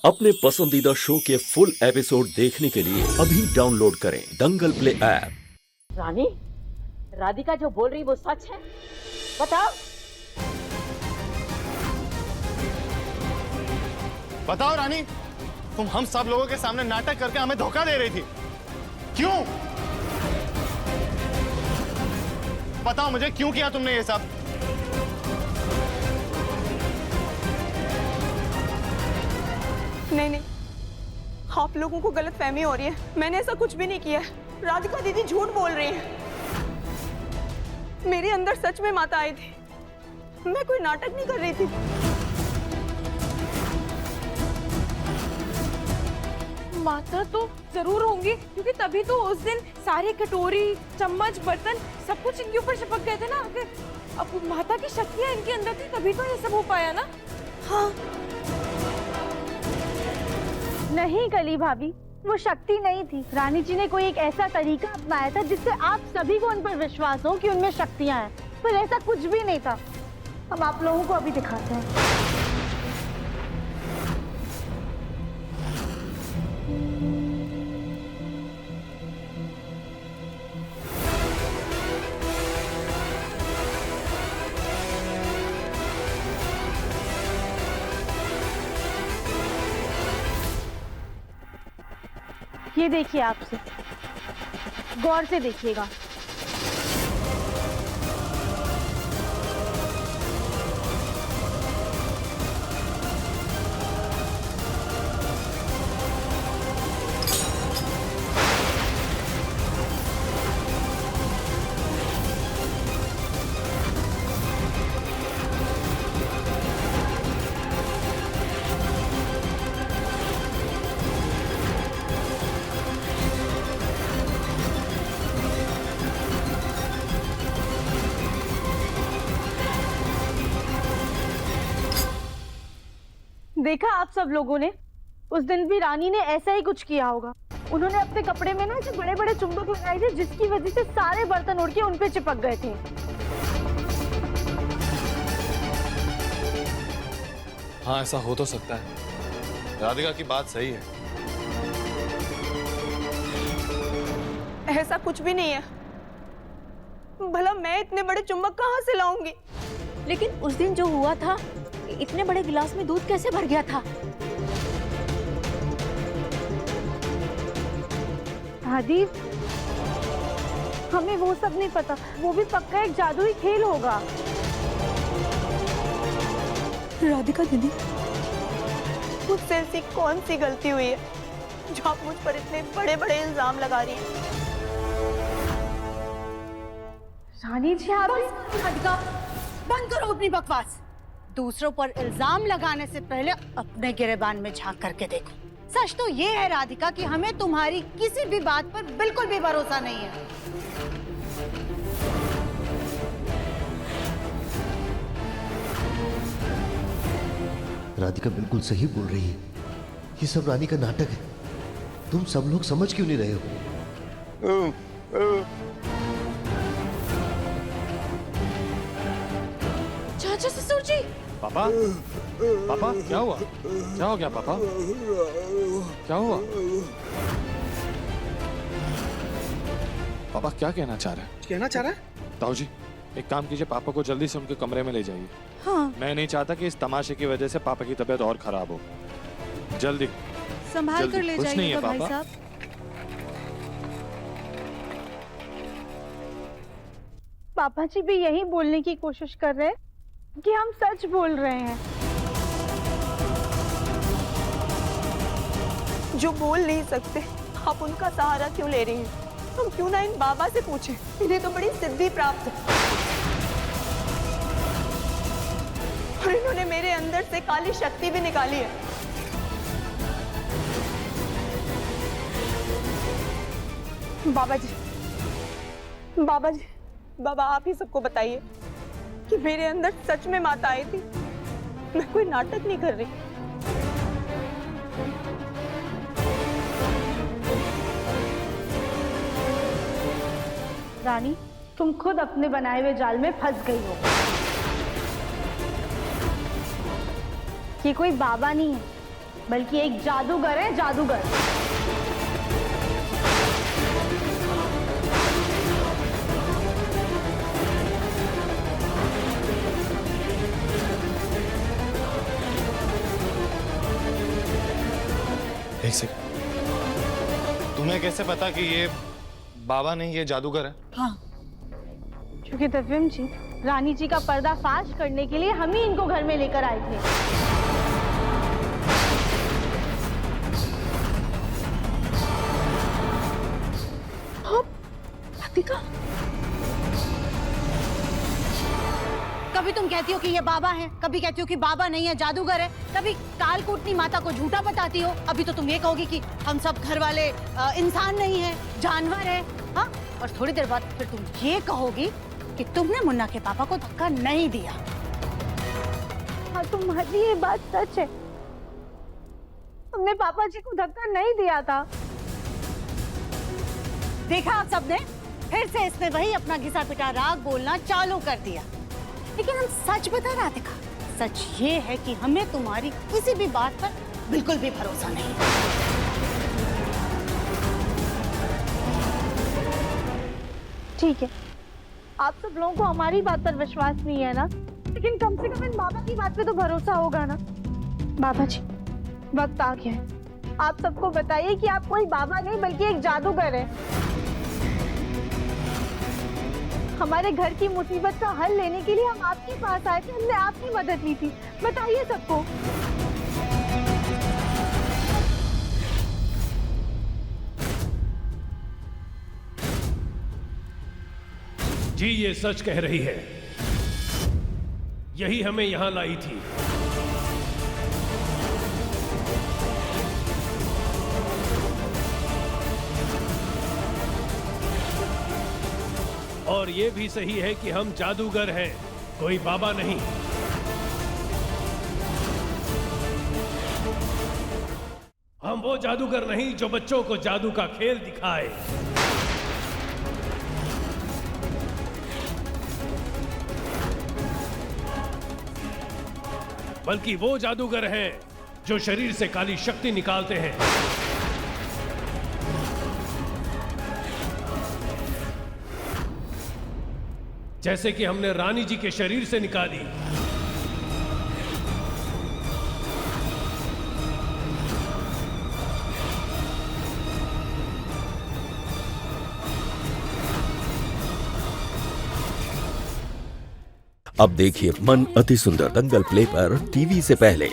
अपने पसंदीदा शो के फुल एपिसोड देखने के लिए अभी डाउनलोड करें दंगल प्ले ऐप। रानी, राधिका जो बोल रही वो सच है? बताओ। बताओ रानी, तुम हम सब लोगों के सामने नाटक करके हमें धोखा दे रही थी, क्यों? बताओ मुझे, क्यों किया तुमने ये सब? नहीं, आप लोगों को गलतफहमी हो रही है। मैंने ऐसा कुछ भी नहीं किया। राधिका दीदी झूठ बोल रही है। मेरे अंदर सच में माता आई थी। मैं कोई नाटक नहीं कर रही थी। माता तो जरूर होंगी, क्योंकि तभी तो उस दिन सारे कटोरी, चम्मच, बर्तन सब कुछ इनके ऊपर चिपक गए थे ना। अब माता की शक्तियाँ इनके अंदर थी, तभी तो ये सब हो पाया ना। हाँ। नहीं कली भाभी, वो शक्ति नहीं थी। रानी जी ने कोई एक ऐसा तरीका अपनाया था जिससे आप सभी को उन पर विश्वास हो कि उनमें शक्तियां हैं, पर ऐसा कुछ भी नहीं था। हम आप लोगों को अभी दिखाते हैं। ये देखिए, आपसे गौर से देखिएगा। देखा आप सब लोगों ने, उस दिन भी रानी ने ऐसा ही कुछ किया होगा। उन्होंने अपने कपड़े में ना ऐसे बड़े बड़े चुंबक लगाए थे, जिसकी वजह से सारे बर्तन उड़ के उन पे चिपक गए थे। हाँ, ऐसा हो तो सकता है। राधिका की बात सही है। ऐसा कुछ भी नहीं है। भला मैं इतने बड़े चुंबक कहाँ से लाऊंगी? लेकिन उस दिन जो हुआ था, इतने बड़े गिलास में दूध कैसे भर गया था? दादी, हमें वो सब नहीं पता। वो भी पक्का एक जादुई खेल होगा। राधिका दीदी, मुझसे ऐसी कौन सी गलती हुई है जो आप मुझ पर इतने बड़े बड़े इल्जाम लगा रही हैं? रानी जी, आप राधिका, बंद करो अपनी बकवास। दूसरों पर इल्जाम लगाने से पहले अपने गिरेबान में झांक करके देखो। सच तो ये है राधिका कि हमें तुम्हारी किसी भी बात पर बिल्कुल भी भरोसा नहीं है। राधिका बिल्कुल सही बोल रही है। ये सब रानी का नाटक है। तुम सब लोग समझ क्यों नहीं रहे हो? चाचा, ससुर जी। पापा, पापा क्या हुआ? क्या हो गया पापा? क्या हुआ? पापा क्या कहना चाह रहे हैं? कहना चाह रहा है? ताऊ जी, एक काम कीजिए, पापा को जल्दी से उनके कमरे में ले जाइए। हाँ, मैं नहीं चाहता कि इस तमाशे की वजह से पापा की तबीयत और खराब हो। जल्दी संभाल कर ले कुछ नहीं है जाइएगा भाई पापा। साहब। पापा जी भी यही बोलने की कोशिश कर रहे हैं कि हम सच बोल रहे हैं। जो बोल नहीं सकते, आप उनका सहारा क्यों ले रही हैं? हम क्यों ना इन बाबा से पूछें? इन्हें तो बड़ी सिद्धि प्राप्त है और इन्होंने मेरे अंदर से काली शक्ति भी निकाली है। बाबा जी, बाबा जी, बाबा आप ही सबको बताइए कि मेरे अंदर सच में माता आई थी। मैं कोई नाटक नहीं कर रही। रानी, तुम खुद अपने बनाए हुए जाल में फंस गई हो। ये कोई बाबा नहीं है, बल्कि एक जादूगर है, जादूगर। एक सेकंड, तुम्हें कैसे पता कि ये बाबा नहीं ये जादूगर है? हाँ, क्योंकि दिव्यम जी, रानी जी का पर्दाफाश करने के लिए हम ही इनको घर में लेकर आए थे। राधिका, कभी तुम कहती हो कि ये बाबा है, कभी कहती हो कि बाबा नहीं है, जादूगर है, कभी कालकूटनी माता को झूठा बताती हो, अभी तो तुम ये कहोगी कि हम सब घर वाले इंसान नहीं है, जानवर है, हाँ? और थोड़ी देर बाद फिर तुम ये कहोगी कि तुमने मुन्ना के पापा को धक्का नहीं दिया। हाँ, तुम्हारी ये बात सच है, हमने पापा जी को धक्का नहीं दिया था। देखा आप सबने, फिर से इसने वही अपना घिसा पिटा राग बोलना चालू कर दिया। लेकिन हम सच बता राधिका, सच ये है कि हमें तुम्हारी किसी भी बात पर बिल्कुल भी भरोसा नहीं। ठीक है, आप सब लोगों को हमारी बात पर विश्वास नहीं है ना, लेकिन कम से कम इन बाबा की बात पे तो भरोसा होगा ना। बाबा जी, वक्त आ गया है, आप सबको बताइए कि आप कोई बाबा नहीं बल्कि एक जादूगर है। हमारे घर की मुसीबत का हल लेने के लिए हम आपके पास आए थे, हमने आपकी मदद ली थी, बताइए सबको। जी ये सच कह रही है, यही हमें यहां लाई थी। और ये भी सही है कि हम जादूगर हैं, कोई बाबा नहीं। हम वो जादूगर नहीं जो बच्चों को जादू का खेल दिखाए। बल्कि वो जादूगर हैं जो शरीर से काली शक्ति निकालते हैं। जैसे कि हमने रानी जी के शरीर से निकाली। अब देखिए मन अति सुंदर दंगल प्ले पर टीवी से पहले।